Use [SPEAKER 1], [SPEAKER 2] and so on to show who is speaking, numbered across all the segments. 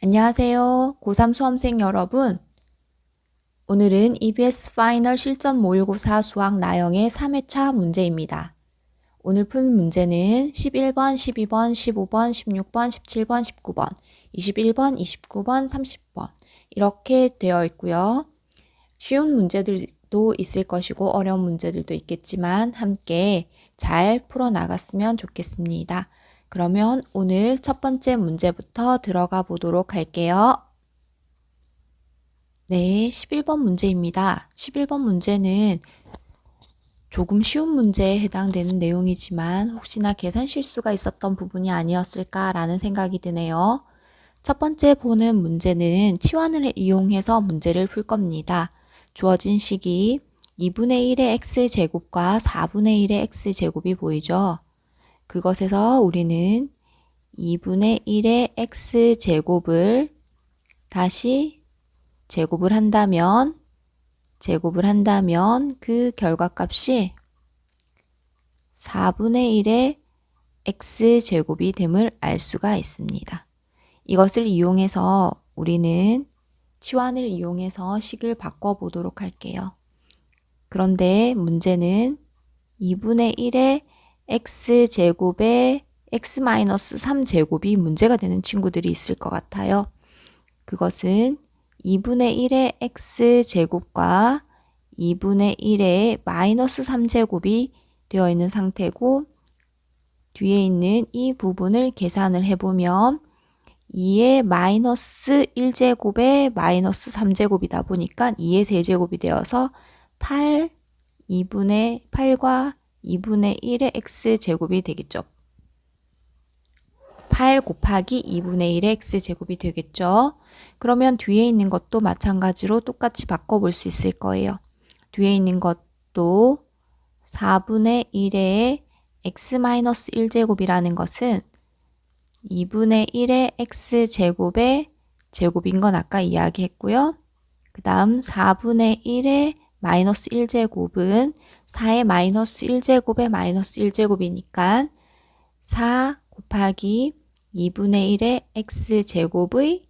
[SPEAKER 1] 안녕하세요. 고3 수험생 여러분. 오늘은 EBS 파이널 실전 모의고사 수학 나형의 3회차 문제입니다. 오늘 풀 문제는 11번, 12번, 15번, 16번, 17번, 19번, 21번, 29번, 30번 이렇게 되어 있고요. 쉬운 문제들도 있을 것이고 어려운 문제들도 있겠지만 함께 잘 풀어나갔으면 좋겠습니다. 그러면 오늘 첫 번째 문제부터 들어가 보도록 할게요. 네, 11번 문제입니다. 11번 문제는 조금 쉬운 문제에 해당되는 내용이지만 혹시나 계산 실수가 있었던 부분이 아니었을까라는 생각이 드네요. 첫 번째 보는 문제는 치환을 이용해서 문제를 풀 겁니다. 주어진 식이 2분의 1의 x제곱과 4분의 1의 x제곱이 보이죠? 그것에서 우리는 2분의 1의 x제곱을 다시 제곱을 한다면 그 결과값이 4분의 1의 x제곱이 됨을 알 수가 있습니다. 이것을 이용해서 우리는 치환을 이용해서 식을 바꿔보도록 할게요. 그런데 문제는 2분의 1의 x제곱에 x-3제곱이 문제가 되는 친구들이 있을 것 같아요. 그것은 2분의 1의 x제곱과 2분의 1의 마이너스 3제곱이 되어 있는 상태고 뒤에 있는 이 부분을 계산을 해보면 2의 마이너스 1제곱에 마이너스 3제곱이다 보니까 2의 세제곱이 되어서 8과 2분의 1의 x제곱이 되겠죠. 8 곱하기 2분의 1의 x제곱이 되겠죠. 그러면 뒤에 있는 것도 마찬가지로 똑같이 바꿔볼 수 있을 거예요. 뒤에 있는 것도 4분의 1의 x-1제곱이라는 것은 2분의 1의 x제곱의 제곱인 건 아까 이야기했고요. 그 다음 4분의 1의 마이너스 1제곱은 4의 마이너스 1제곱의 마이너스 1제곱이니까 4 곱하기 2분의 1의 x제곱의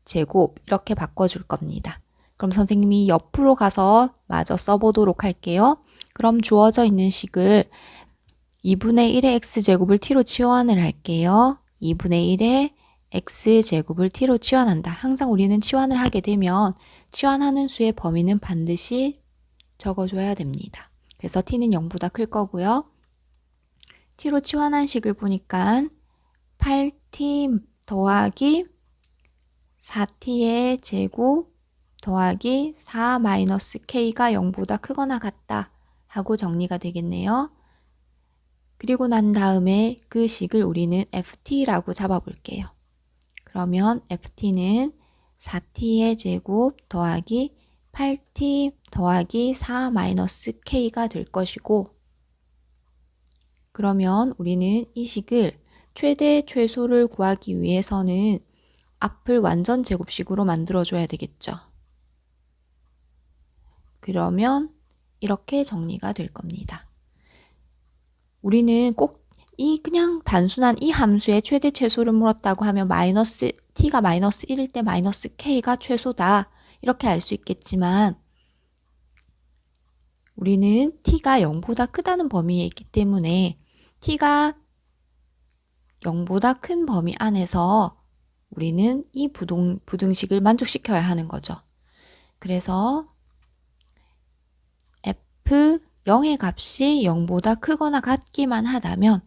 [SPEAKER 1] 제곱 이렇게 바꿔줄 겁니다. 그럼 선생님이 옆으로 가서 마저 써보도록 할게요. 그럼 주어져 있는 식을 2분의 1의 x제곱을 t로 치환을 할게요. 2분의 1의 x제곱을 t로 치환한다. 항상 우리는 치환을 하게 되면 치환하는 수의 범위는 반드시 적어줘야 됩니다. 그래서 t는 0보다 클 거고요. t로 치환한 식을 보니까 8t 더하기 4t의 제곱 더하기 4-k가 0보다 크거나 같다 하고 정리가 되겠네요. 그리고 난 다음에 그 식을 우리는 ft라고 잡아볼게요. 그러면 ft는 4t의 제곱 더하기 8t 더하기 4-k가 될 것이고 그러면 우리는 이 식을 최대 최소를 구하기 위해서는 앞을 완전 제곱식으로 만들어줘야 되겠죠. 그러면 이렇게 정리가 될 겁니다. 우리는 꼭 그냥 단순한 이 함수의 최대 최소를 물었다고 하면 t가 마이너스 1일 때 마이너스 k가 최소다 이렇게 알 수 있겠지만 우리는 t가 0보다 크다는 범위에 있기 때문에 t가 0보다 큰 범위 안에서 우리는 이 부등식을 만족시켜야 하는 거죠. 그래서 f 0의 값이 0보다 크거나 같기만 하다면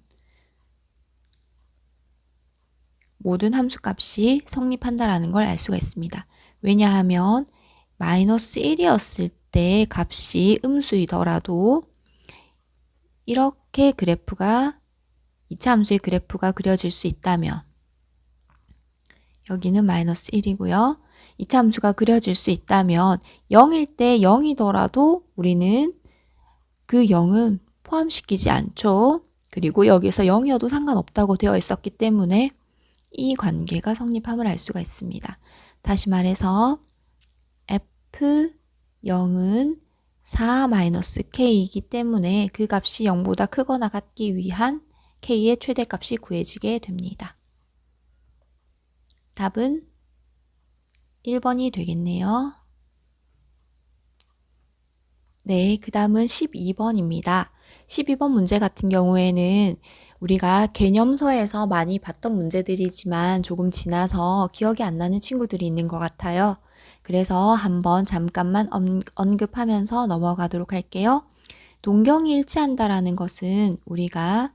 [SPEAKER 1] 모든 함수값이 성립한다라는 걸 알 수가 있습니다. 왜냐하면 마이너스 1이었을 때 값이 음수이더라도 이렇게 2차 함수의 그래프가 그려질 수 있다면 여기는 마이너스 1이고요. 2차 함수가 그려질 수 있다면 0일 때 0이더라도 우리는 그 0은 포함시키지 않죠. 그리고 여기서 0이어도 상관없다고 되어 있었기 때문에 이 관계가 성립함을 알 수가 있습니다. 다시 말해서 f0은 4-k이기 때문에 그 값이 0보다 크거나 같기 위한 k의 최대값이 구해지게 됩니다. 답은 1번이 되겠네요. 네, 그 다음은 12번입니다. 12번 문제 같은 경우에는 우리가 개념서에서 많이 봤던 문제들이지만 조금 지나서 기억이 안 나는 친구들이 있는 것 같아요. 그래서 한번 잠깐만 언급하면서 넘어가도록 할게요. 동경이 일치한다라는 것은 우리가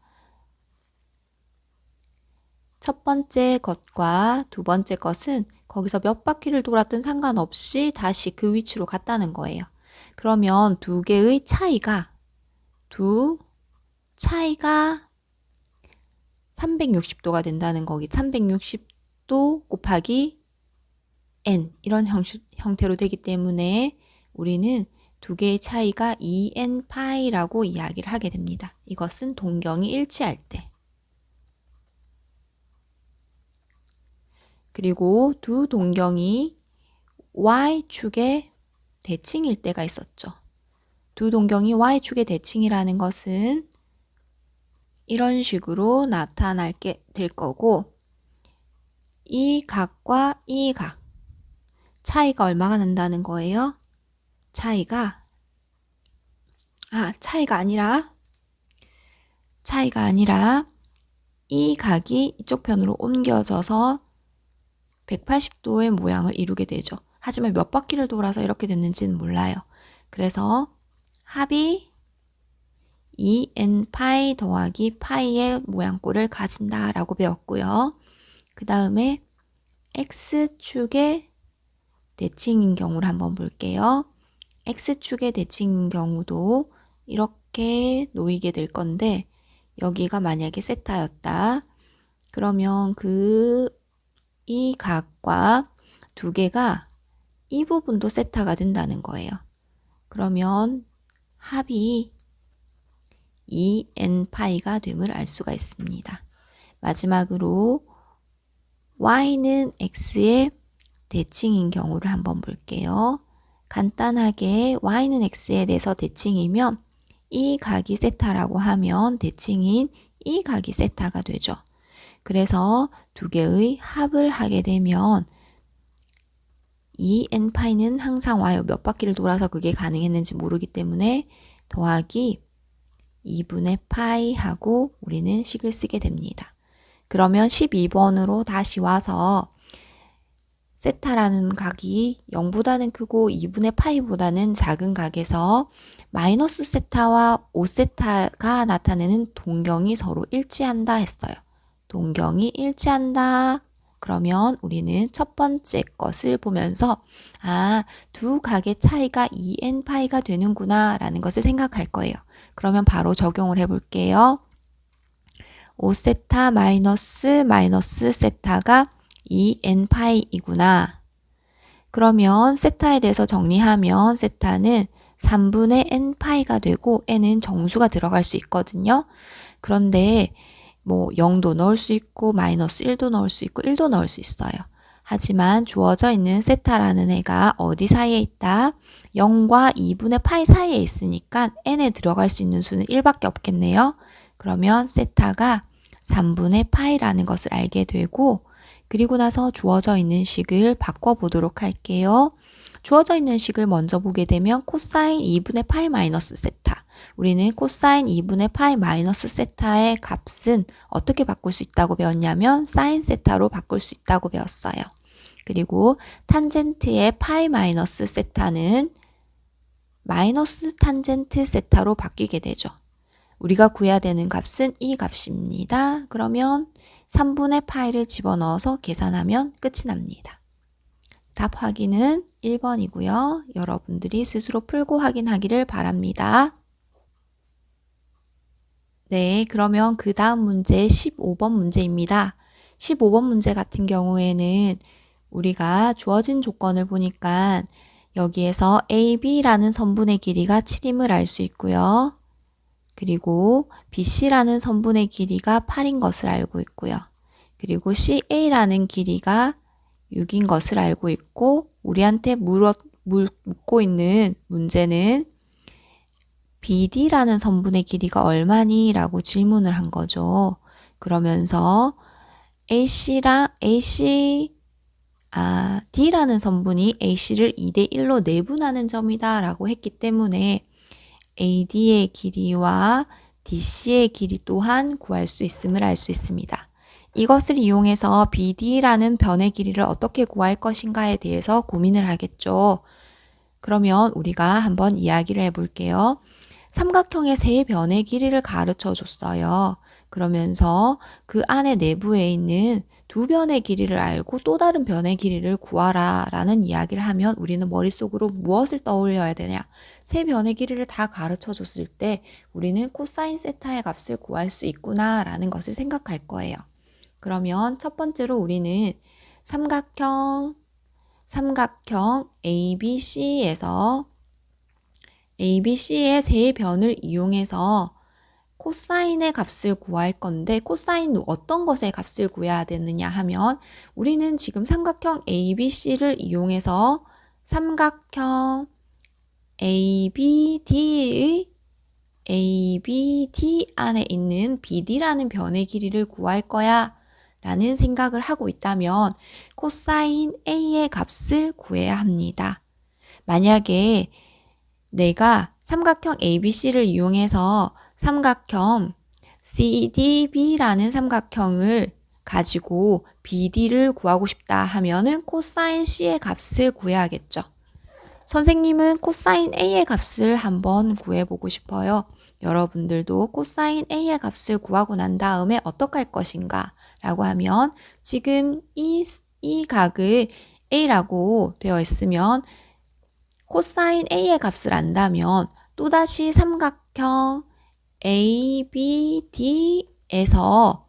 [SPEAKER 1] 첫 번째 것과 두 번째 것은 거기서 몇 바퀴를 돌았든 상관없이 다시 그 위치로 갔다는 거예요. 그러면 두 개의 차이가 360도가 된다는 거기. 360도 곱하기 n 이런 형태로 되기 때문에 우리는 두 개의 차이가 2n 파이라고 이야기를 하게 됩니다. 이것은 동경이 일치할 때. 그리고 두 동경이 y축의 대칭일 때가 있었죠. 두 동경이 y축의 대칭이라는 것은 이런 식으로 나타나게 될 거고, 이 각과 이 각 차이가 얼마가 난다는 거예요? 차이가 아니라 이 각이 이쪽 편으로 옮겨져서 180도의 모양을 이루게 되죠. 하지만 몇 바퀴를 돌아서 이렇게 됐는지는 몰라요. 그래서 합이 2n 파이 더하기 파이의 모양꼴을 가진다라고 배웠고요. 그 다음에 x축의 대칭인 경우를 한번 볼게요. x축의 대칭인 경우도 이렇게 놓이게 될 건데, 여기가 만약에 세타였다. 그러면 이 각과 두 개가 이 부분도 세타가 된다는 거예요. 그러면 합이 2n 파이가 됨을 알 수가 있습니다. 마지막으로 y는 x의 대칭인 경우를 한번 볼게요. 간단하게 y는 x에 대해서 대칭이면 이 각이 세타라고 하면 대칭인 이 각이 세타가 되죠. 그래서 두 개의 합을 하게 되면 2n 파이는 항상 와요. 몇 바퀴를 돌아서 그게 가능했는지 모르기 때문에 더하기 2분의 파이 하고 우리는 식을 쓰게 됩니다. 그러면 12번으로 다시 와서 세타라는 각이 0보다는 크고 2분의 파이보다는 작은 각에서 마이너스 세타와 5세타가 나타내는 동경이 서로 일치한다 했어요. 동경이 일치한다. 그러면 우리는 첫 번째 것을 보면서 두 각의 차이가 2n 파이가 되는구나 라는 것을 생각할 거예요. 그러면 바로 적용을 해볼게요. 5세타 마이너스 세타가 2n 파이이구나. 그러면 세타에 대해서 정리하면 세타는 3분의 n 파이가 되고 n은 정수가 들어갈 수 있거든요. 그런데 0도 넣을 수 있고 마이너스 1도 넣을 수 있고 1도 넣을 수 있어요. 하지만 주어져 있는 세타라는 애가 어디 사이에 있다? 0과 2분의 파이 사이에 있으니까 n에 들어갈 수 있는 수는 1밖에 없겠네요. 그러면 세타가 3분의 파이라는 것을 알게 되고, 그리고 나서 주어져 있는 식을 바꿔보도록 할게요. 주어져 있는 식을 먼저 보게 되면 코사인 2분의 파이 마이너스 세타. 우리는 코사인 2분의 파이 마이너스 세타의 값은 어떻게 바꿀 수 있다고 배웠냐면 사인 세타로 바꿀 수 있다고 배웠어요. 그리고 탄젠트의 파이 마이너스 세타는 마이너스 탄젠트 세타로 바뀌게 되죠. 우리가 구해야 되는 값은 이 값입니다. 그러면 3분의 파이를 집어넣어서 계산하면 끝이 납니다. 답 확인은 1번이고요. 여러분들이 스스로 풀고 확인하기를 바랍니다. 네, 그러면 그 다음 문제 15번 문제입니다. 15번 문제 같은 경우에는 우리가 주어진 조건을 보니까 여기에서 AB라는 선분의 길이가 7임을 알 수 있고요. 그리고 BC라는 선분의 길이가 8인 것을 알고 있고요. 그리고 CA라는 길이가 6인 것을 알고 있고, 우리한테 묻고 있는 문제는 BD라는 선분의 길이가 얼마니? 라고 질문을 한 거죠. 그러면서 AC랑 D라는 성분이 AC를 2대1로 내분하는 점이다 라고 했기 때문에 AD의 길이와 DC의 길이 또한 구할 수 있음을 알 수 있습니다. 이것을 이용해서 BD라는 변의 길이를 어떻게 구할 것인가에 대해서 고민을 하겠죠. 그러면 우리가 한번 이야기를 해볼게요. 삼각형의 세 변의 길이를 가르쳐 줬어요. 그러면서 그 안에 내부에 있는 두 변의 길이를 알고 또 다른 변의 길이를 구하라 라는 이야기를 하면 우리는 머릿속으로 무엇을 떠올려야 되냐? 세 변의 길이를 다 가르쳐 줬을 때 우리는 코사인 세타의 값을 구할 수 있구나 라는 것을 생각할 거예요. 그러면 첫 번째로 우리는 삼각형 ABC에서 ABC의 세 변을 이용해서 코사인의 값을 구할 건데 코사인 어떤 것의 값을 구해야 되느냐 하면 우리는 지금 삼각형 ABC를 이용해서 삼각형 ABD 안에 있는 BD라는 변의 길이를 구할 거야 라는 생각을 하고 있다면 코사인 A의 값을 구해야 합니다. 만약에 내가 삼각형 ABC를 이용해서 삼각형 CDB라는 삼각형을 가지고 BD를 구하고 싶다 하면은 코사인 C의 값을 구해야겠죠. 선생님은 코사인 A의 값을 한번 구해보고 싶어요. 여러분들도 코사인 A의 값을 구하고 난 다음에 어떻게 할 것인가 라고 하면 지금 이 각을 A라고 되어 있으면 코사인 A의 값을 안다면 또다시 삼각형 ABD에서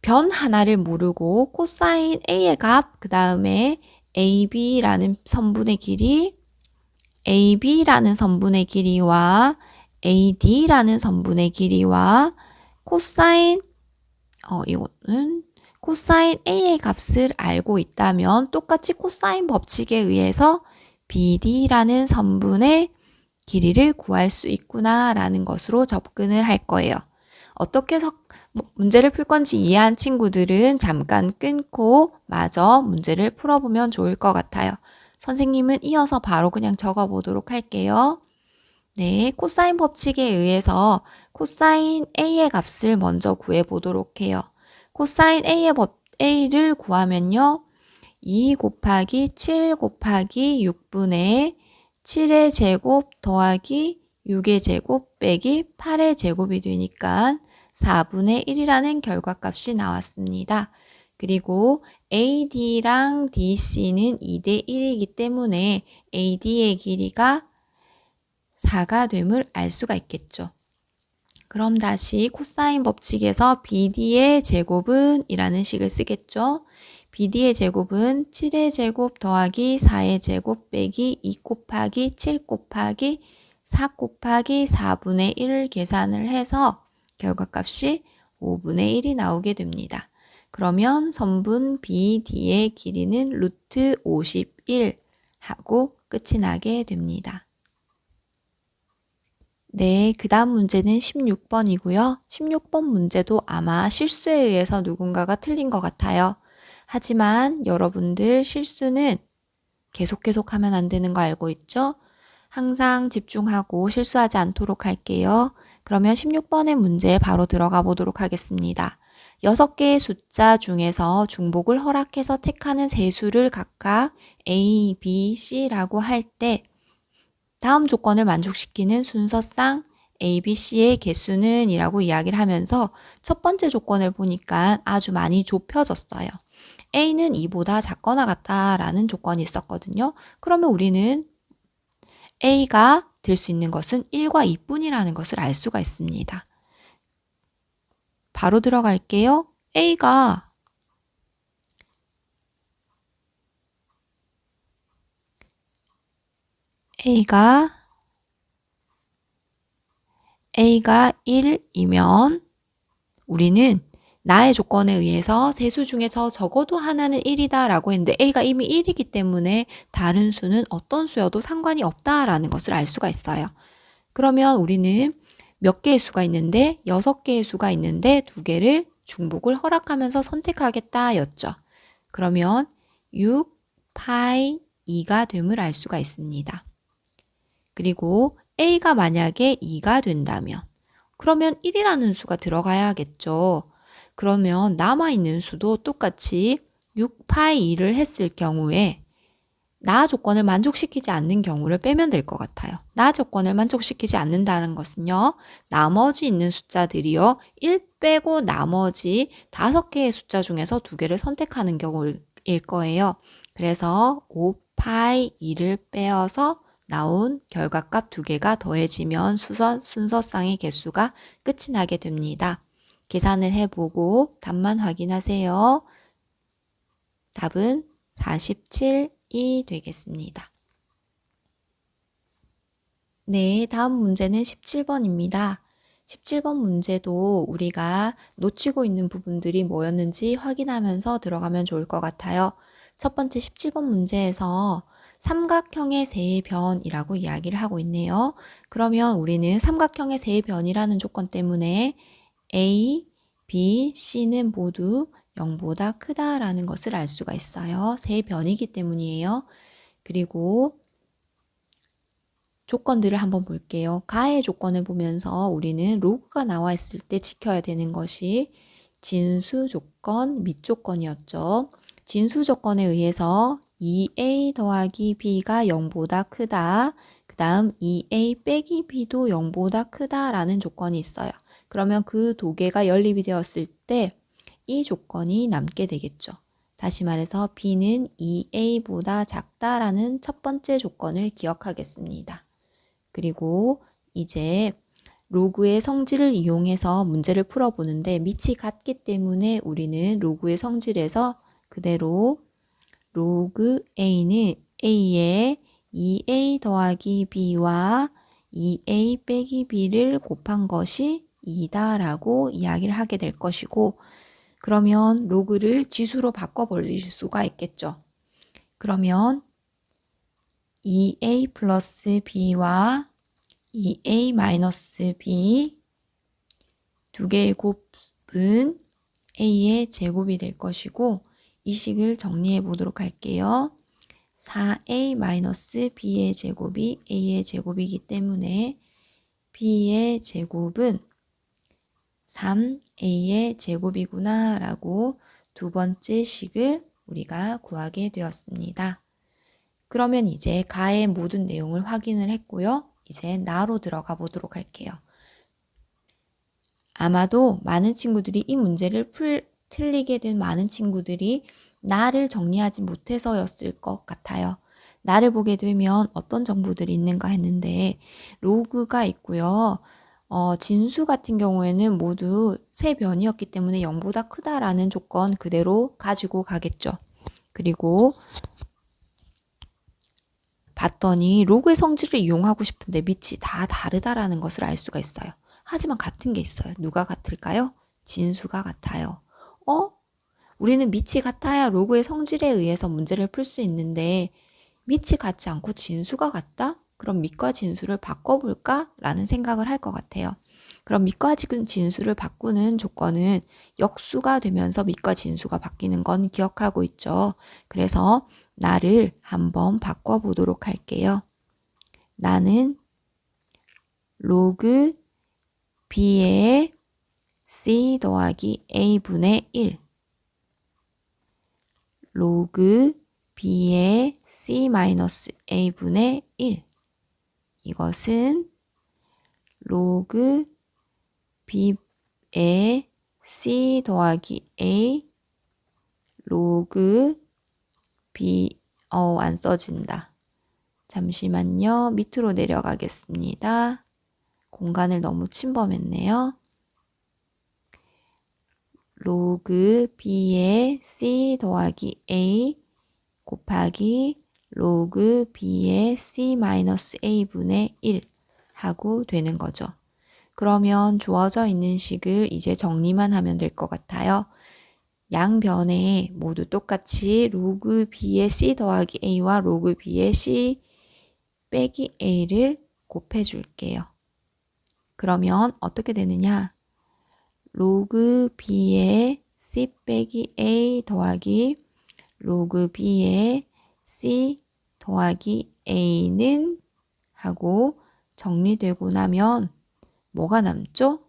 [SPEAKER 1] 변 하나를 모르고 코사인 A의 값, 그 다음에 AB라는 선분의 길이, AB라는 선분의 길이와 AD라는 선분의 길이와 이거는 코사인 A의 값을 알고 있다면 똑같이 코사인 법칙에 의해서 BD라는 선분의 길이를 구할 수 있구나 라는 것으로 접근을 할 거예요. 어떻게 문제를 풀 건지 이해한 친구들은 잠깐 끊고 마저 문제를 풀어보면 좋을 것 같아요. 선생님은 이어서 바로 그냥 적어보도록 할게요. 네, 코사인 법칙에 의해서 코사인 A의 값을 먼저 구해보도록 해요. 코사인 A를 구하면요. 2 곱하기 7 곱하기 6분의 7의 제곱 더하기 6의 제곱 빼기 8의 제곱이 되니까 4분의 1이라는 결과값이 나왔습니다. 그리고 AD랑 DC는 2대 1이기 때문에 AD의 길이가 4가 됨을 알 수가 있겠죠. 그럼 다시 코사인 법칙에서 BD의 제곱은 이라는 식을 쓰겠죠. BD의 제곱은 7의 제곱 더하기 4의 제곱 빼기 2 곱하기 7 곱하기 4 곱하기 4분의 1을 계산을 해서 결과값이 5분의 1이 나오게 됩니다. 그러면 선분 BD의 길이는 루트 51 하고 끝이 나게 됩니다. 네, 그 다음 문제는 16번이고요. 16번 문제도 아마 실수에 의해서 누군가가 틀린 것 같아요. 하지만 여러분들 실수는 계속 하면 안 되는 거 알고 있죠? 항상 집중하고 실수하지 않도록 할게요. 그러면 16번의 문제 바로 들어가 보도록 하겠습니다. 6개의 숫자 중에서 중복을 허락해서 택하는 세 수를 각각 A, B, C라고 할 때 다음 조건을 만족시키는 순서상 A, B, C의 개수는 이라고 이야기를 하면서 첫 번째 조건을 보니까 아주 많이 좁혀졌어요. A는 2보다 작거나 같다라는 조건이 있었거든요. 그러면 우리는 A가 될 수 있는 것은 1과 2뿐이라는 것을 알 수가 있습니다. 바로 들어갈게요. A가 1이면 우리는 나의 조건에 의해서 세 수 중에서 적어도 하나는 1이다 라고 했는데 A가 이미 1이기 때문에 다른 수는 어떤 수여도 상관이 없다라는 것을 알 수가 있어요. 그러면 우리는 몇 개의 수가 있는데 6개의 수가 있는데 2개를 중복을 허락하면서 선택하겠다 였죠. 그러면 6 파이 2가 됨을 알 수가 있습니다. 그리고 a가 만약에 2가 된다면 그러면 1이라는 수가 들어가야겠죠. 그러면 남아있는 수도 똑같이 6파이 2를 했을 경우에 나 조건을 만족시키지 않는 경우를 빼면 될 것 같아요. 나 조건을 만족시키지 않는다는 것은요. 나머지 있는 숫자들이요. 1 빼고 나머지 5개의 숫자 중에서 2개를 선택하는 경우일 거예요. 그래서 5파이 2를 빼어서 나온 결과값 2개가 더해지면 순서상의 개수가 끝이 나게 됩니다. 계산을 해보고 답만 확인하세요. 답은 47이 되겠습니다. 네, 다음 문제는 17번입니다. 17번 문제도 우리가 놓치고 있는 부분들이 뭐였는지 확인하면서 들어가면 좋을 것 같아요. 첫 번째 17번 문제에서 삼각형의 세변이라고 이야기를 하고 있네요. 그러면 우리는 삼각형의 세변이라는 조건 때문에 A, B, C는 모두 0보다 크다라는 것을 알 수가 있어요. 세변이기 때문이에요. 그리고 조건들을 한번 볼게요. 가의 조건을 보면서 우리는 로그가 나와 있을 때 지켜야 되는 것이 진수 조건, 및 조건이었죠. 진수 조건에 의해서 2a 더하기 b가 0보다 크다. 그 다음 2a 빼기 b도 0보다 크다라는 조건이 있어요. 그러면 그 두 개가 연립이 되었을 때 이 조건이 남게 되겠죠. 다시 말해서 b는 2a보다 작다라는 첫 번째 조건을 기억하겠습니다. 그리고 이제 로그의 성질을 이용해서 문제를 풀어보는데 밑이 같기 때문에 우리는 로그의 성질에서 그대로 로그 a는 a에 2a 더하기 b와 2a 빼기 b를 곱한 것이 2다라고 이야기를 하게 될 것이고 그러면 로그를 지수로 바꿔버릴 수가 있겠죠. 그러면 2a 플러스 b와 2a 마이너스 b 두 개의 곱은 a의 제곱이 될 것이고 이 식을 정리해 보도록 할게요. 4a 마이너스 b의 제곱이 a의 제곱이기 때문에 b의 제곱은 3a의 제곱이구나 라고 두 번째 식을 우리가 구하게 되었습니다. 그러면 이제 가의 모든 내용을 확인을 했고요. 이제 나로 들어가 보도록 할게요. 아마도 많은 친구들이 이 문제를 틀리게 된 많은 친구들이 나를 정리하지 못해서였을 것 같아요. 나를 보게 되면 어떤 정보들이 있는가 했는데 로그가 있고요. 진수 같은 경우에는 모두 세변이었기 때문에 0보다 크다라는 조건 그대로 가지고 가겠죠. 그리고 봤더니 로그의 성질을 이용하고 싶은데 밑이 다 다르다라는 것을 알 수가 있어요. 하지만 같은 게 있어요. 누가 같을까요? 진수가 같아요. 우리는 밑이 같아야 로그의 성질에 의해서 문제를 풀 수 있는데 밑이 같지 않고 진수가 같다? 그럼 밑과 진수를 바꿔볼까? 라는 생각을 할 것 같아요. 그럼 밑과 진수를 바꾸는 조건은 역수가 되면서 밑과 진수가 바뀌는 건 기억하고 있죠. 그래서 나를 한번 바꿔보도록 할게요. 나는 로그 b의 c 더하기 a분의 1 로그 b의 c 마이너스 a분의 1 이것은 로그 b의 c 더하기 a 로그 b 안 써진다. 잠시만요. 밑으로 내려가겠습니다. 공간을 너무 침범했네요. 로그 b의 c 더하기 a 곱하기 로그 b의 c 마이너스 a분의 1 하고 되는 거죠. 그러면 주어져 있는 식을 이제 정리만 하면 될 것 같아요. 양변에 모두 똑같이 로그 b의 c 더하기 a와 로그 b의 c 빼기 a를 곱해 줄게요. 그러면 어떻게 되느냐? 로그 b의 c 빼기 a 더하기 로그 b의 c 더하기 a는 하고 정리되고 나면 뭐가 남죠?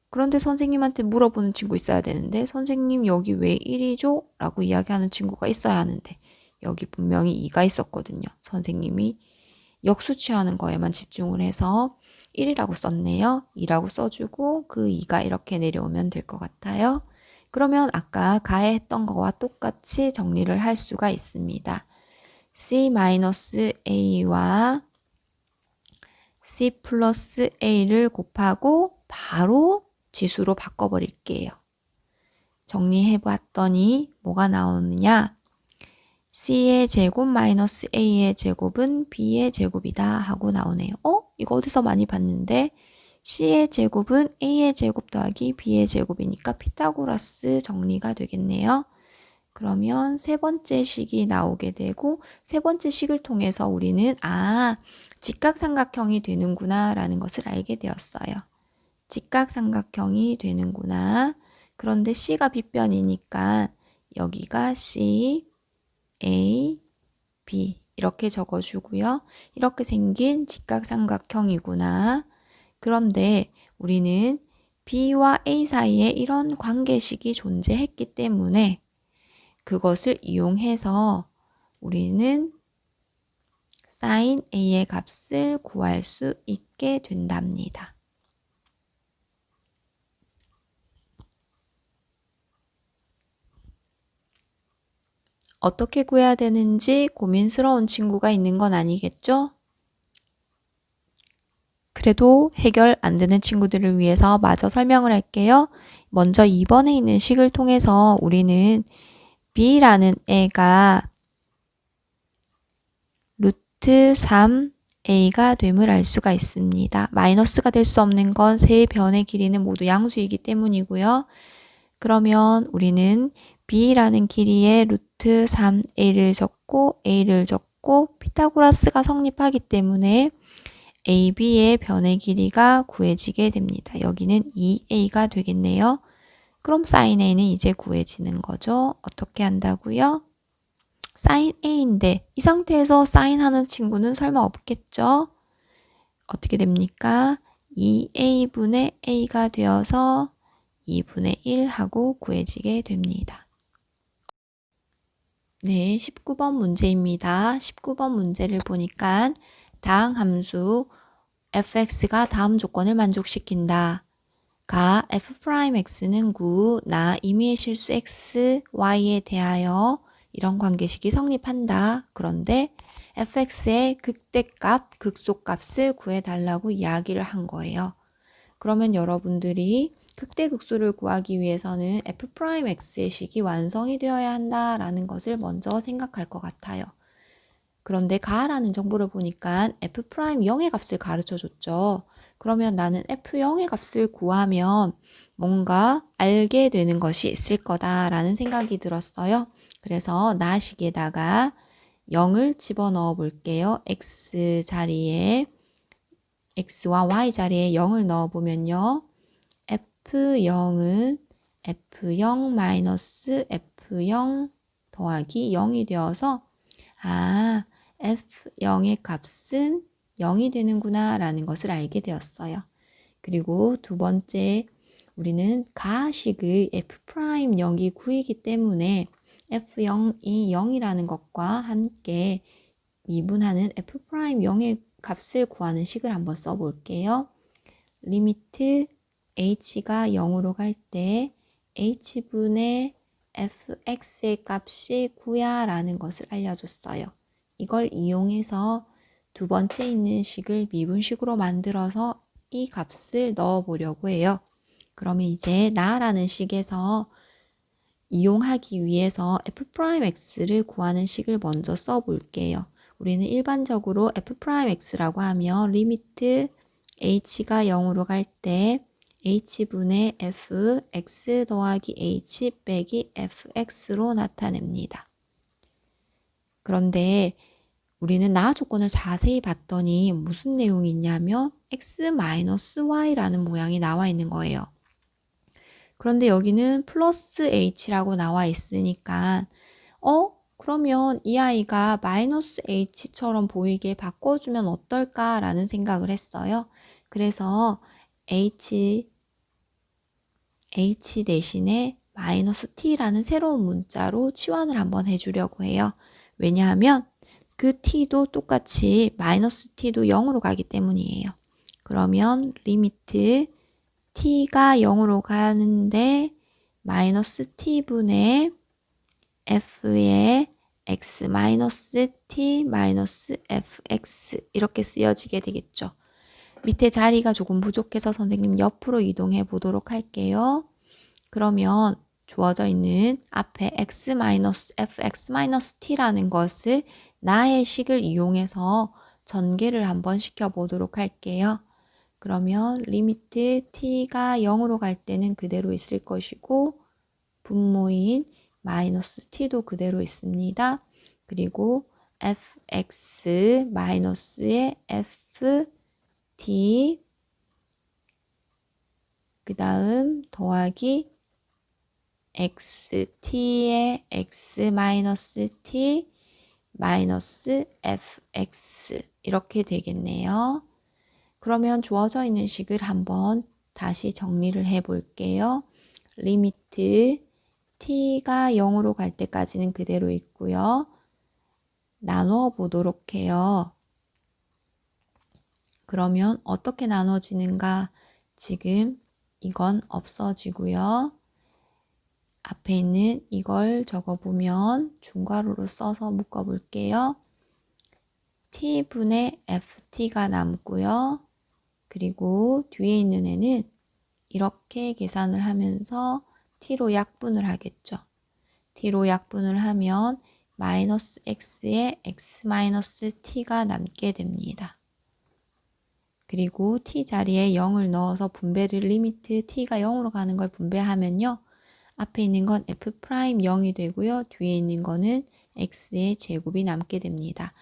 [SPEAKER 1] 그런데 선생님한테 물어보는 친구 있어야 되는데 선생님 여기 왜 1이죠? 라고 이야기하는 친구가 있어야 하는데 여기 분명히 2가 있었거든요. 선생님이 역수 취하는 거에만 집중을 해서 1이라고 썼네요. 2라고 써주고 그 2가 이렇게 내려오면 될 것 같아요. 그러면 아까 가해했던 거와 똑같이 정리를 할 수가 있습니다. C-A와 C 플러스 A를 곱하고 바로 지수로 바꿔버릴게요. 정리해봤더니 뭐가 나오느냐? C의 제곱 마이너스 A의 제곱은 B의 제곱이다 하고 나오네요. 이거 어디서 많이 봤는데? C의 제곱은 A의 제곱 더하기 B의 제곱이니까 피타고라스 정리가 되겠네요. 그러면 세 번째 식이 나오게 되고 세 번째 식을 통해서 우리는 직각삼각형이 되는구나 라는 것을 알게 되었어요. 직각삼각형이 되는구나. 그런데 C가 빗변이니까 여기가 C, A, B 이렇게 적어주고요. 이렇게 생긴 직각삼각형이구나. 그런데 우리는 B와 A 사이에 이런 관계식이 존재했기 때문에 그것을 이용해서 우리는 sin A의 값을 구할 수 있게 된답니다. 어떻게 구해야 되는지 고민스러운 친구가 있는 건 아니겠죠? 그래도 해결 안 되는 친구들을 위해서 마저 설명을 할게요. 먼저 2번에 있는 식을 통해서 우리는 B라는 애가 루트 3A가 됨을 알 수가 있습니다. 마이너스가 될 수 없는 건 세 변의 길이는 모두 양수이기 때문이고요. 그러면 우리는 B라는 길이에 루트 3A를 적고 A를 적고 피타고라스가 성립하기 때문에 AB의 변의 길이가 구해지게 됩니다. 여기는 2A가 되겠네요. 그럼 sin A는 이제 구해지는 거죠. 어떻게 한다고요? sin A인데 이 상태에서 sin 하는 친구는 설마 없겠죠? 어떻게 됩니까? 2A분의 A가 되어서 2분의 1 하고 구해지게 됩니다. 네, 19번 문제입니다. 19번 문제를 보니까 다항 함수 fx가 다음 조건을 만족시킨다. 가 f'x는 9, 나 임의의 실수 x, y에 대하여 이런 관계식이 성립한다. 그런데 fx의 극대값, 극소값을 구해달라고 이야기를 한 거예요. 그러면 여러분들이 극대극소를 구하기 위해서는 f'x의 식이 완성이 되어야 한다라는 것을 먼저 생각할 것 같아요. 그런데 가라는 정보를 보니까 f'0의 값을 가르쳐 줬죠. 그러면 나는 f0의 값을 구하면 뭔가 알게 되는 것이 있을 거다라는 생각이 들었어요. 그래서 나식에다가 0을 집어넣어 볼게요. x 자리에 x와 y 자리에 0을 넣어 보면요. f0은 f0 마이너스 f0 더하기 0이 되어서 f0의 값은 0이 되는구나 라는 것을 알게 되었어요. 그리고 두 번째, 우리는 가식의 f'0이 9이기 때문에 f0이 0이라는 것과 함께 미분하는 f'0의 값을 구하는 식을 한번 써볼게요. 리미트 h가 0으로 갈 때 h분의 fx의 값이 9야 라는 것을 알려줬어요. 이걸 이용해서 두 번째 있는 식을 미분식으로 만들어서 이 값을 넣어 보려고 해요. 그러면 이제 나라는 식에서 이용하기 위해서 f'x를 구하는 식을 먼저 써 볼게요. 우리는 일반적으로 f'x라고 하면 리미트 h가 0으로 갈 때 h분의 fx 더하기 h 빼기 fx로 나타냅니다. 그런데 우리는 나 조건을 자세히 봤더니 무슨 내용이 있냐면 x-y라는 모양이 나와 있는 거예요. 그런데 여기는 플러스 h라고 나와 있으니까 그러면 이 아이가 마이너스 h처럼 보이게 바꿔주면 어떨까라는 생각을 했어요. 그래서 h 대신에 마이너스 t라는 새로운 문자로 치환을 한번 해주려고 해요. 왜냐하면 그 t도 똑같이 마이너스 t도 0으로 가기 때문이에요. 그러면 리미트 t가 0으로 가는데 마이너스 t분의 f의 x 마이너스 t 마이너스 fx 이렇게 쓰여지게 되겠죠. 밑에 자리가 조금 부족해서 선생님 옆으로 이동해 보도록 할게요. 그러면 주어져 있는 앞에 x 마이너스 fx 마이너스 t라는 것을 나의 식을 이용해서 전개를 한번 시켜 보도록 할게요. 그러면 리미트 t가 0으로 갈 때는 그대로 있을 것이고 분모인 마이너스 t도 그대로 있습니다. 그리고 fx 마이너스의 ft 그 다음 더하기 xt의 x 마이너스 t 마이너스 fx 이렇게 되겠네요. 그러면 주어져 있는 식을 한번 다시 정리를 해 볼게요. 리미트 t가 0으로 갈 때까지는 그대로 있고요. 나누어 보도록 해요. 그러면 어떻게 나눠지는가? 지금 이건 없어지고요. 앞에 있는 이걸 적어보면 중괄호로 써서 묶어볼게요. t분의 ft가 남고요. 그리고 뒤에 있는 애는 이렇게 계산을 하면서 t로 약분을 하겠죠. t로 약분을 하면 마이너스 x에 x 마이너스 t가 남게 됩니다. 그리고 t 자리에 0을 넣어서 분배를 리미트 t가 0으로 가는 걸 분배하면요. 앞에 있는 건 f'0이 되고요. 뒤에 있는 거는 x의 제곱이 남게 됩니다.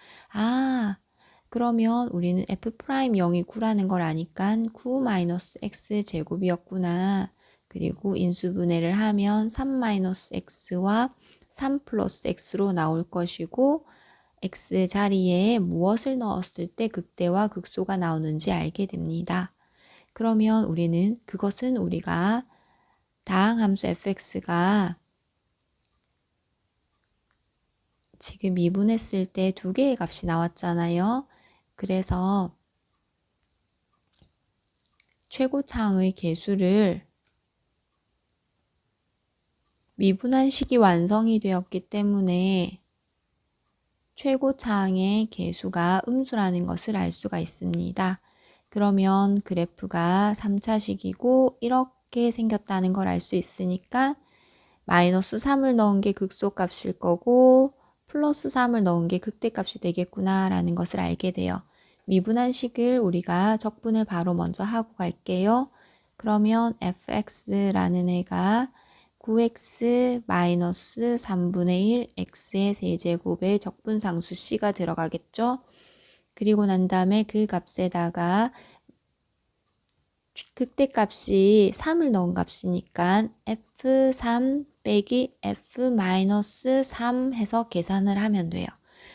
[SPEAKER 1] 그러면 우리는 f'0이 9라는 걸 아니까 9 마이너스 x 제곱이었구나. 그리고 인수분해를 하면 3 마이너스 x와 3 플러스 x로 나올 것이고 x 자리에 무엇을 넣었을 때 극대와 극소가 나오는지 알게 됩니다. 그러면 우리는 그것은 우리가 다항함수 fx가 지금 미분했을 때 두 개의 값이 나왔잖아요. 그래서 최고차항의 계수를 미분한 식이 완성이 되었기 때문에 최고차항의 계수가 음수라는 것을 알 수가 있습니다. 그러면 그래프가 3차식이고 이렇게 생겼다는 걸 알 수 있으니까 마이너스 3을 넣은 게 극소값일 거고 플러스 3을 넣은 게 극대값이 되겠구나 라는 것을 알게 돼요. 미분한 식을 우리가 적분을 바로 먼저 하고 갈게요. 그러면 fx라는 애가 9x 마이너스 3분의 1 x의 세제곱에 적분상수 c가 들어가겠죠. 그리고 난 다음에 그 값에다가 극대값이 3을 넣은 값이니까 f3 빼기 f-3 해서 계산을 하면 돼요.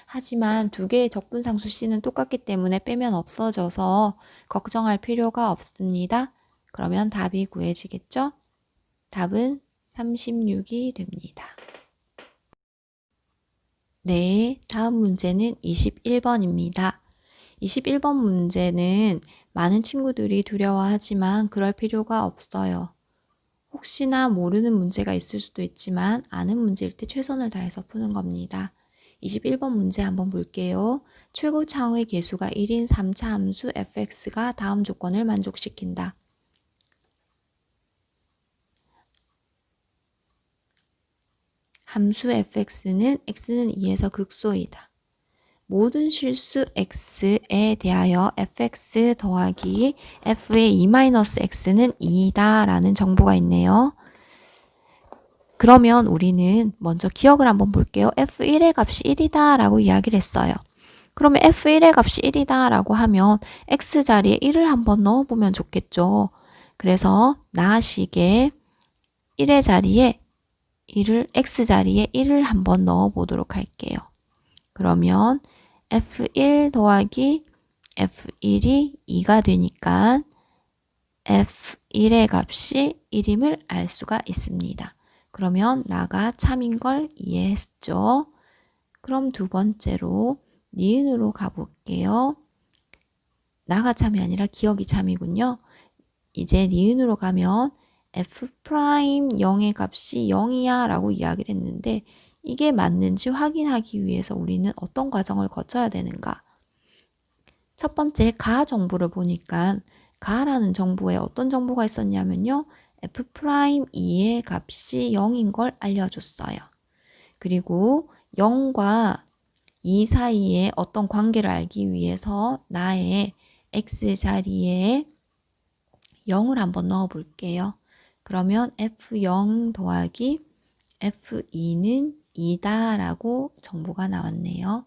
[SPEAKER 1] 하지만 두 개의 적분상수 c는 똑같기 때문에 빼면 없어져서 걱정할 필요가 없습니다. 그러면 답이 구해지겠죠? 답은 36이 됩니다. 네, 다음 문제는 21번입니다. 21번 문제는 많은 친구들이 두려워하지만 그럴 필요가 없어요. 혹시나 모르는 문제가 있을 수도 있지만 아는 문제일 때 최선을 다해서 푸는 겁니다. 21번 문제 한번 볼게요. 최고차항의 계수가 1인 3차 함수 fx가 다음 조건을 만족시킨다. 함수 fx는 x는 2에서 극소이다. 모든 실수 x에 대하여 fx 더하기 f의 2-x는 2다 라는 정보가 있네요. 그러면 우리는 먼저 기억을 한번 볼게요. f1의 값이 1이다 라고 이야기를 했어요. 그러면 f1의 값이 1이다 라고 하면 x 자리에 1을 한번 넣어보면 좋겠죠. 그래서 나식에 1의 자리에 1을 x자리에 1을 한번 넣어 보도록 할게요. 그러면 f1 더하기 f1이 2가 되니까 f1의 값이 1임을 알 수가 있습니다. 그러면 나가 참인 걸 이해했죠? 그럼 두 번째로 니은으로 가볼게요. 나가 참이 아니라 기억이 참이군요. 이제 니은으로 가면 f'0의 값이 0이야 라고 이야기를 했는데 이게 맞는지 확인하기 위해서 우리는 어떤 과정을 거쳐야 되는가? 첫 번째 가 정보를 보니까 가라는 정보에 어떤 정보가 있었냐면요. f'2의 값이 0인 걸 알려줬어요. 그리고 0과 2 사이에 어떤 관계를 알기 위해서 나의 x자리에 0을 한번 넣어 볼게요. 그러면 f0 더하기 f2는 2다 라고 정보가 나왔네요.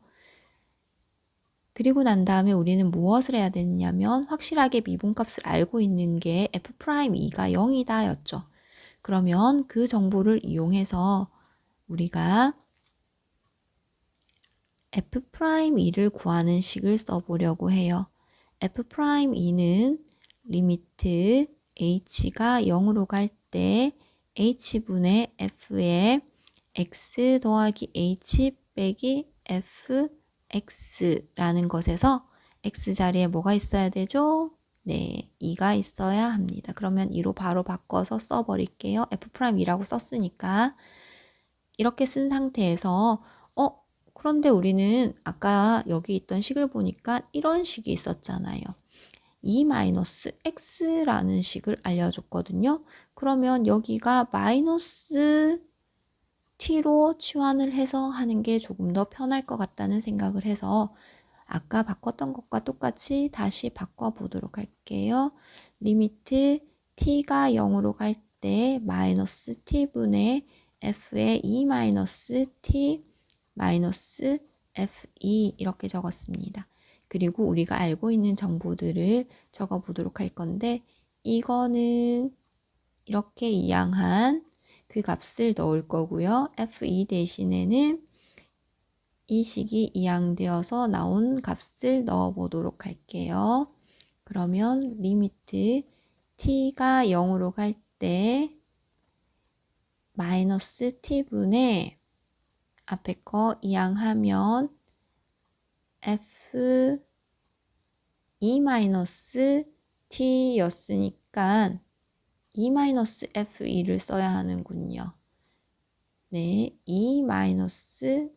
[SPEAKER 1] 그리고 난 다음에 우리는 무엇을 해야 되냐면 확실하게 미분값을 알고 있는 게 f'2가 0이다 였죠. 그러면 그 정보를 이용해서 우리가 f'2를 구하는 식을 써보려고 해요. f'2는 리미트 h가 0으로 갈 때 h분의 f에 x 더하기 h 빼기 fx라는 것에서 x자리에 뭐가 있어야 되죠? 네, 2가 있어야 합니다. 그러면 2로 바로 바꿔서 써버릴게요. f'2라고 썼으니까 이렇게 쓴 상태에서 그런데 우리는 아까 여기 있던 식을 보니까 이런 식이 있었잖아요. 2-x라는 식을 알려줬거든요. 그러면 여기가 마이너스 t로 치환을 해서 하는 게 조금 더 편할 것 같다는 생각을 해서 아까 바꿨던 것과 똑같이 다시 바꿔보도록 할게요. 리미트 t가 0으로 갈 때 마이너스 t분의 f의 2 마이너스 t 마이너스 f2 이렇게 적었습니다. 그리고 우리가 알고 있는 정보들을 적어 보도록 할 건데 이거는 이렇게 이항한 그 값을 넣을 거고요. f2 대신에는 이 식이 이항되어서 나온 값을 넣어 보도록 할게요. 그러면 리미트 t가 0으로 갈 때 마이너스 t분의 앞에 거 이항하면 f 2-t 였으니까 2-f2를 써야 하는군요. 네, 2-f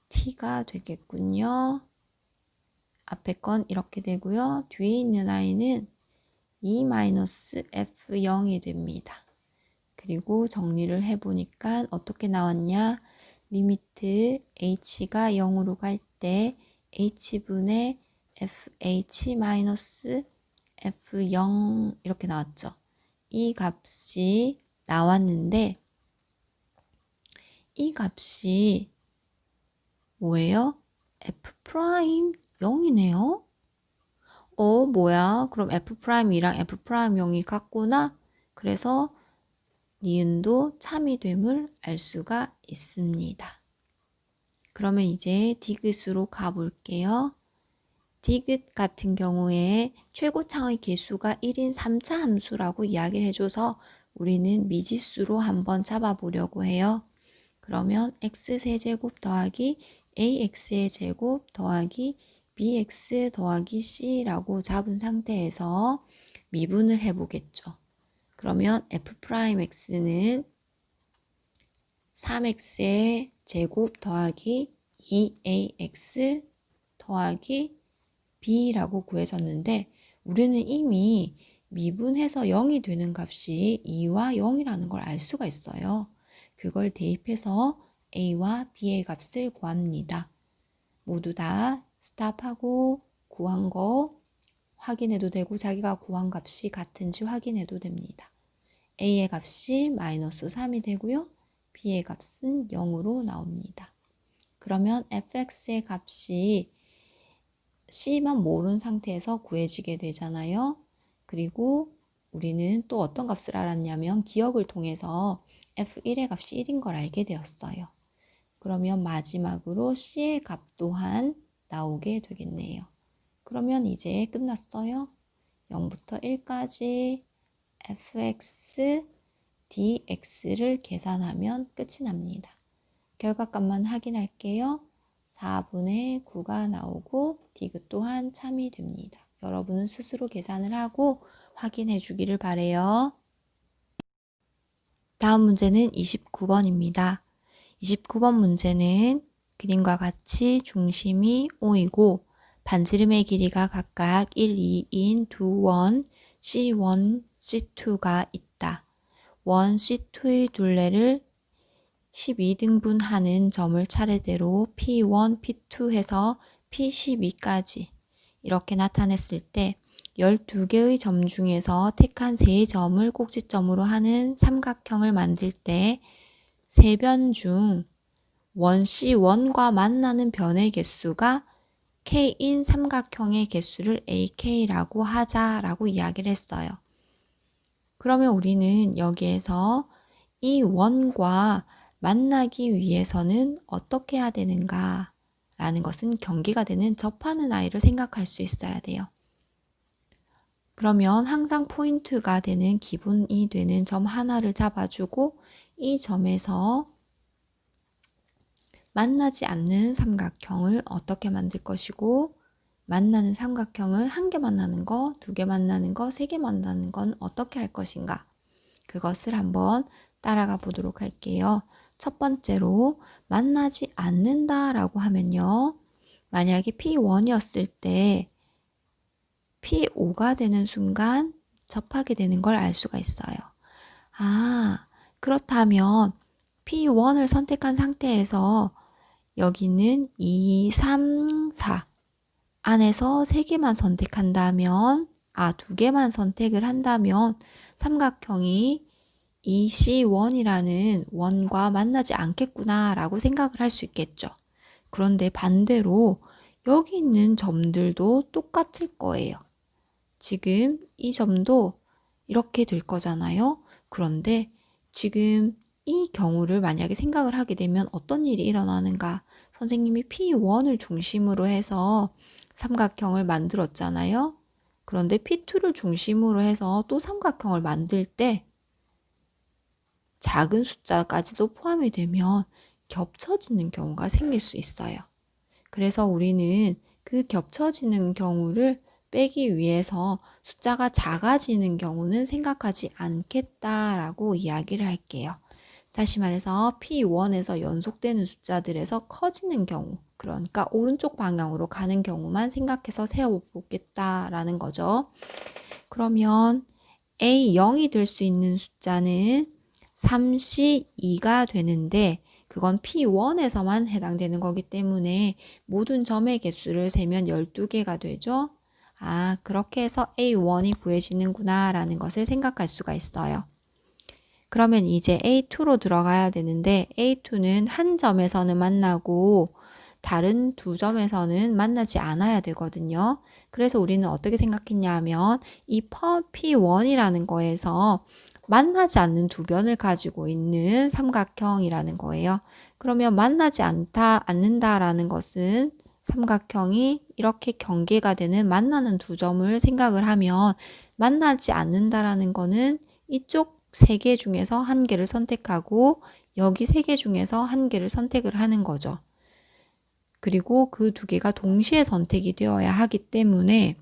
[SPEAKER 1] t가 되겠군요. 앞에 건 이렇게 되고요. 뒤에 있는 i는 2-f0이 됩니다. 그리고 정리를 해보니까 어떻게 나왔냐? 리미트 h가 0으로 갈 때 h분의 fh-f0 이렇게 나왔죠. 이 값이 나왔는데 이 값이 뭐예요? f'0이네요. 뭐야? 그럼 f'이랑 f'0이 같구나? 그래서 니은도 참이 됨을 알 수가 있습니다. 그러면 이제 디귿으로 가볼게요. 디귿 같은 경우에 최고창의 개수가 1인 3차 함수라고 이야기를 해줘서 우리는 미지수로 한번 잡아보려고 해요. 그러면 x세제곱 더하기 ax의 제곱 더하기 bx 더하기 c라고 잡은 상태에서 미분을 해보겠죠. 그러면 f'x는 3x의 제곱 더하기 2ax 더하기 b라고 구해졌는데 우리는 이미 미분해서 0이 되는 값이 2와 0이라는 걸 알 수가 있어요. 그걸 대입해서 a와 b의 값을 구합니다. 모두 다 스탑하고 구한 거 확인해도 되고 자기가 구한 값이 같은지 확인해도 됩니다. a의 값이 마이너스 3이 되고요. b의 값은 0으로 나옵니다. 그러면 fx의 값이 c만 모른 상태에서 구해지게 되잖아요. 그리고 우리는 또 어떤 값을 알았냐면 기억을 통해서 F1의 값이 1인 걸 알게 되었어요. 그러면 마지막으로 C의 값 또한 나오게 되겠네요. 그러면 이제 끝났어요. 0부터 1까지 fx dx를 계산하면 끝이 납니다. 결과값만 확인할게요. 4분의 9가 나오고 디귿 또한 참이 됩니다. 여러분은 스스로 계산을 하고 확인해 주기를 바래요. 다음 문제는 29번입니다. 29번 문제는 그림과 같이 중심이 O이고 반지름의 길이가 각각 1, 2인 두 원 C1, C2가 있다. 원 C2의 둘레를 12등분하는 점을 차례대로 P1, P2 해서 P12까지 이렇게 나타냈을 때 12개의 점 중에서 택한 3점을 꼭지점으로 하는 삼각형을 만들 때 세 변 중 원 C1과 만나는 변의 개수가 K인 삼각형의 개수를 AK라고 하자라고 이야기를 했어요. 그러면 우리는 여기에서 이 원과 만나기 위해서는 어떻게 해야 되는가 라는 것은 경계가 되는 접하는 아이를 생각할 수 있어야 돼요. 그러면 항상 포인트가 되는 기본이 되는 점 하나를 잡아주고 이 점에서 만나지 않는 삼각형을 어떻게 만들 것이고 만나는 삼각형을 한 개 만나는 거, 2개 만나는 거, 3개 만나는 건 어떻게 할 것인가 그것을 한번 따라가 보도록 할게요. 첫 번째로 만나지 않는다 라고 하면요. 만약에 P1이었을 때 P5가 되는 순간 접하게 되는 걸 알 수가 있어요. 그렇다면 P1을 선택한 상태에서 여기는 2, 3, 4 안에서 3개만 선택한다면 2개만 선택을 한다면 삼각형이 이 C1이라는 원과 만나지 않겠구나 라고 생각을 할 수 있겠죠. 그런데 반대로 여기 있는 점들도 똑같을 거예요. 지금 이 점도 이렇게 될 거잖아요. 그런데 지금 이 경우를 만약에 생각을 하게 되면 어떤 일이 일어나는가? 선생님이 P1을 중심으로 해서 삼각형을 만들었잖아요. 그런데 P2를 중심으로 해서 또 삼각형을 만들 때 작은 숫자까지도 포함이 되면 겹쳐지는 경우가 생길 수 있어요. 그래서 우리는 그 겹쳐지는 경우를 빼기 위해서 숫자가 작아지는 경우는 생각하지 않겠다라고 이야기를 할게요. 다시 말해서 P1에서 연속되는 숫자들에서 커지는 경우, 그러니까 오른쪽 방향으로 가는 경우만 생각해서 세워보겠다라는 거죠. 그러면 A0이 될 수 있는 숫자는 3C2가 되는데 그건 P1에서만 해당되는 거기 때문에 모든 점의 개수를 세면 12개가 되죠. 그렇게 해서 A1이 구해지는구나 라는 것을 생각할 수가 있어요. 그러면 이제 A2로 들어가야 되는데 A2는 한 점에서는 만나고 다른 두 점에서는 만나지 않아야 되거든요. 그래서 우리는 어떻게 생각했냐 하면 이 P1이라는 거에서 만나지 않는 두 변을 가지고 있는 삼각형이라는 거예요. 그러면 만나지 않는다라는 것은 삼각형이 이렇게 경계가 되는 만나는 두 점을 생각을 하면 만나지 않는다라는 거는 이쪽 3개 중에서 한 개를 선택하고 여기 3개 중에서 한 개를 선택을 하는 거죠. 그리고 그 2개가 동시에 선택이 되어야 하기 때문에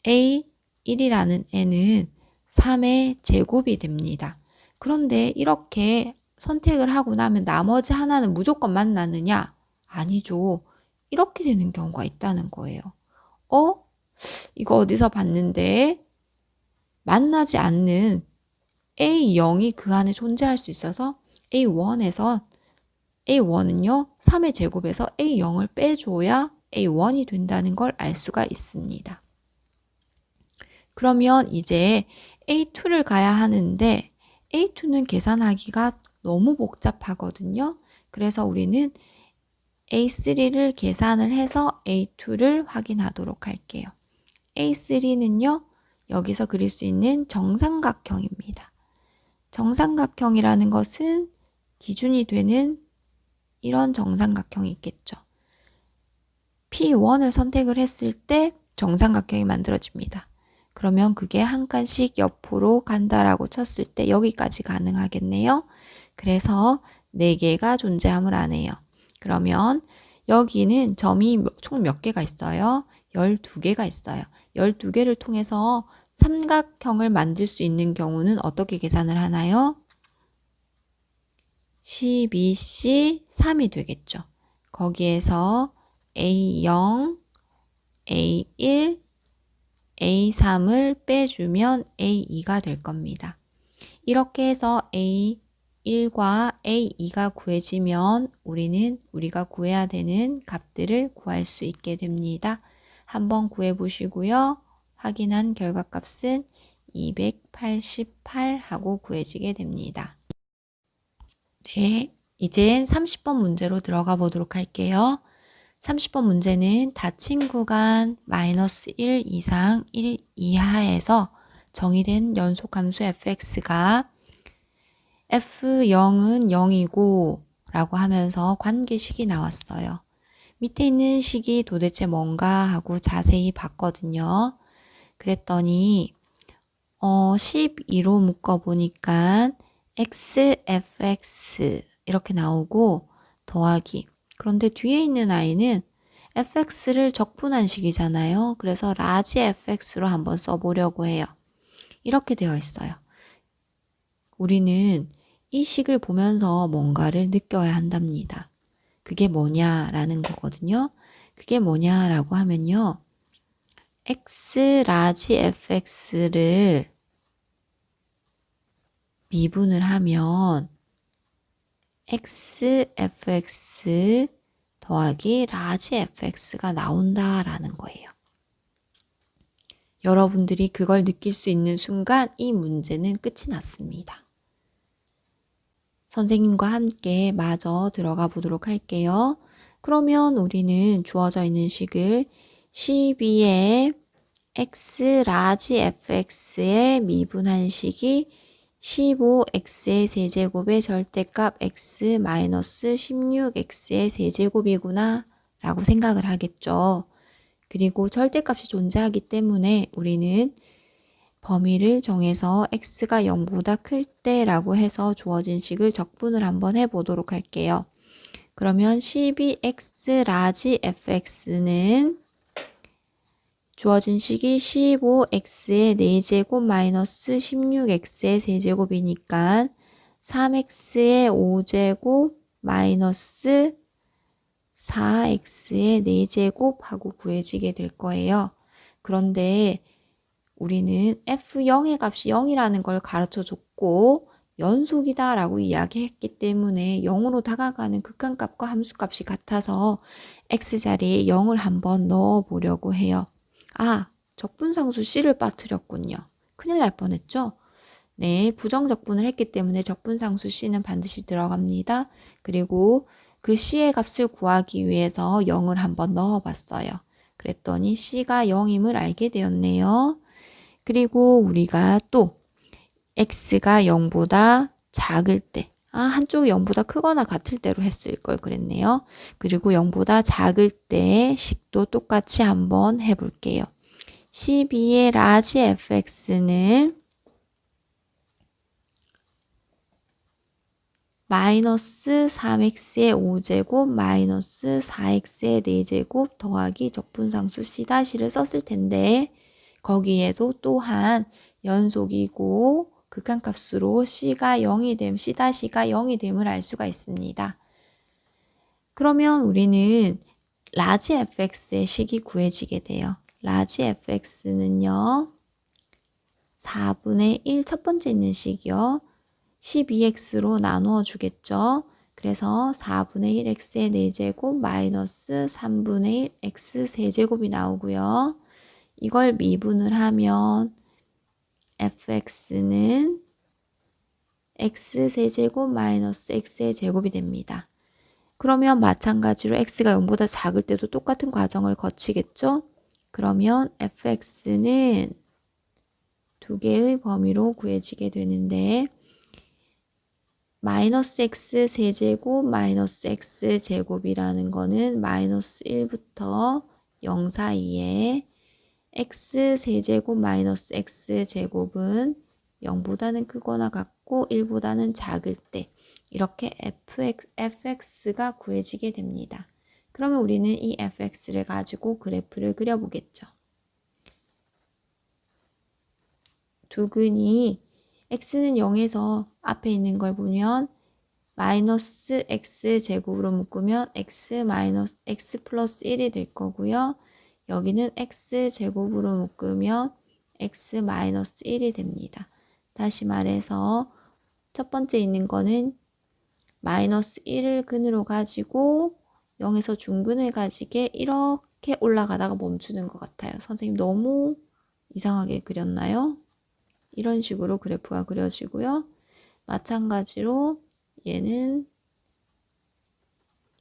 [SPEAKER 1] A1이라는 애는 3의 제곱이 됩니다. 그런데 이렇게 선택을 하고 나면 나머지 하나는 무조건 만나느냐? 아니죠. 이렇게 되는 경우가 있다는 거예요. 이거 어디서 봤는데 만나지 않는 A0이 그 안에 존재할 수 있어서 A1은요 3의 제곱에서 A0을 빼줘야 A1이 된다는 걸 알 수가 있습니다. 그러면 이제 A2를 가야 하는데 A2는 계산하기가 너무 복잡하거든요. 그래서 우리는 A3를 계산을 해서 A2를 확인하도록 할게요. A3는요 여기서 그릴 수 있는 정삼각형입니다. 정삼각형이라는 것은 기준이 되는 이런 정삼각형이 있겠죠. P1을 선택을 했을 때 정삼각형이 만들어집니다. 그러면 그게 한 칸씩 옆으로 간다라고 쳤을 때 여기까지 가능하겠네요. 그래서 4개가 존재함을 안 해요. 그러면 여기는 점이 총 몇 개가 있어요? 12개가 있어요. 12개를 통해서 삼각형을 만들 수 있는 경우는 어떻게 계산을 하나요? 12C 3이 되겠죠. 거기에서 A0, A1, A3을 빼주면 A2가 될 겁니다. 이렇게 해서 A1과 A2가 구해지면 우리는 우리가 구해야 되는 값들을 구할 수 있게 됩니다. 한번 구해 보시고요. 확인한 결과값은 288 하고 구해지게 됩니다. 네, 이젠 30번 문제로 들어가 보도록 할게요. 30번 문제는 닫힌 구간 -1 이상 1 이하에서 정의된 연속함수 fx가 f0은 0이고 라고 하면서 관계식이 나왔어요. 밑에 있는 식이 도대체 뭔가 하고 자세히 봤거든요. 그랬더니 12로 묶어보니까 xfx 이렇게 나오고 더하기. 그런데 뒤에 있는 i는 fx를 적분한 식이잖아요. 그래서 라지 fx로 한번 써보려고 해요. 이렇게 되어 있어요. 우리는 이 식을 보면서 뭔가를 느껴야 한답니다. 그게 뭐냐라는 거거든요. 그게 뭐냐라고 하면요. x 라지 fx를 미분을 하면 xfx 더하기 라지 fx가 나온다라는 거예요. 여러분들이 그걸 느낄 수 있는 순간 이 문제는 끝이 났습니다. 선생님과 함께 마저 들어가 보도록 할게요. 그러면 우리는 주어져 있는 식을 12의 x 라지 fx의 미분한 식이 15x의 세제곱의 절대값 x 마이너스 16x의 세제곱이구나 라고 생각을 하겠죠. 그리고 절대값이 존재하기 때문에 우리는 범위를 정해서 x가 0보다 클 때라고 해서 주어진 식을 적분을 한번 해보도록 할게요. 그러면 12x 라지 fx는 주어진 식이 15x의 4제곱 마이너스 16x의 세제곱이니까 3x의 5제곱 마이너스 4x의 4제곱 하고 구해지게 될 거예요. 그런데 우리는 f0의 값이 0이라는 걸 가르쳐 줬고 연속이다 라고 이야기했기 때문에 0으로 다가가는 극한값과 함수값이 같아서 x자리에 0을 한번 넣어 보려고 해요. 아, 적분상수 C를 빠뜨렸군요. 큰일 날 뻔했죠? 네, 부정적분을 했기 때문에 적분상수 C는 반드시 들어갑니다. 그리고 그 C의 값을 구하기 위해서 0을 한번 넣어봤어요. 그랬더니 C가 0임을 알게 되었네요. 그리고 우리가 또 X가 0보다 작을 때, 한쪽이 0보다 크거나 같을 때로 했을 걸 그랬네요. 그리고 0보다 작을 때 식도 똑같이 한번 해볼게요. 12의 라지 fx는 마이너스 3x의 5제곱 마이너스 4x의 4제곱 더하기 적분상수 C-를 썼을 텐데 거기에도 또한 연속이고 극한값으로 C가 0이 됨, C-가 0이 됨을 알 수가 있습니다. 그러면 우리는 라지 fx의 식이 구해지게 돼요. 라지 fx는요. 4분의 1 첫 번째 있는 식이요. 12x로 나누어 주겠죠. 그래서 4분의 1x의 4제곱 마이너스 3분의 1 x 세제곱이 나오고요. 이걸 미분을 하면 fx는 x 세제곱 마이너스 x의 제곱이 됩니다. 그러면 마찬가지로 x가 0보다 작을 때도 똑같은 과정을 거치겠죠? 그러면 fx는 두 개의 범위로 구해지게 되는데 마이너스 x 세제곱 마이너스 x 제곱이라는 거는 마이너스 1부터 0 사이에 x 세제곱 마이너스 x 제곱은 0보다는 크거나 같고 1보다는 작을 때 이렇게 fx가 구해지게 됩니다. 그러면 우리는 이 fx를 가지고 그래프를 그려보겠죠. 두근이 x는 0에서 앞에 있는 걸 보면 마이너스 x 제곱으로 묶으면 x 플러스 1이 될 거고요. 여기는 x 제곱으로 묶으면 x 마이너스 1이 됩니다. 다시 말해서 첫 번째 있는 거는 마이너스 1을 근으로 가지고 0에서 중근을 가지게 이렇게 올라가다가 멈추는 것 같아요. 선생님 너무 이상하게 그렸나요? 이런 식으로 그래프가 그려지고요. 마찬가지로 얘는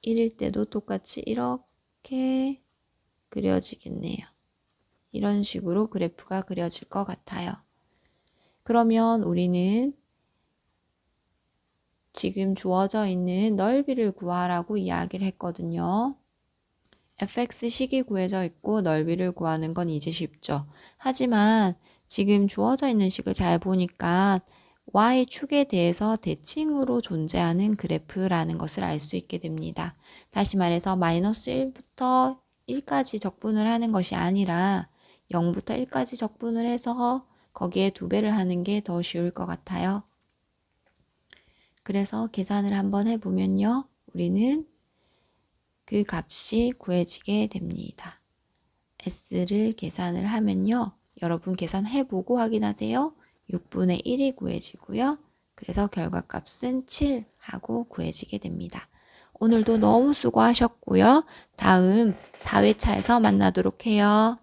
[SPEAKER 1] 1일 때도 똑같이 이렇게 그려지겠네요. 이런 식으로 그래프가 그려질 것 같아요. 그러면 우리는 지금 주어져 있는 넓이를 구하라고 이야기를 했거든요. fx식이 구해져 있고 넓이를 구하는 건 이제 쉽죠. 하지만 지금 주어져 있는 식을 잘 보니까 y축에 대해서 대칭으로 존재하는 그래프라는 것을 알 수 있게 됩니다. 다시 말해서 마이너스 1부터 1까지 적분을 하는 것이 아니라 0부터 1까지 적분을 해서 거기에 2배를 하는 게 더 쉬울 것 같아요. 그래서 계산을 한번 해보면요. 우리는 그 값이 구해지게 됩니다. S를 계산을 하면요. 여러분 계산해보고 확인하세요. 6분의 1이 구해지고요. 그래서 결과값은 7 하고 구해지게 됩니다. 오늘도 너무 수고하셨고요. 다음 4회차에서 만나도록 해요.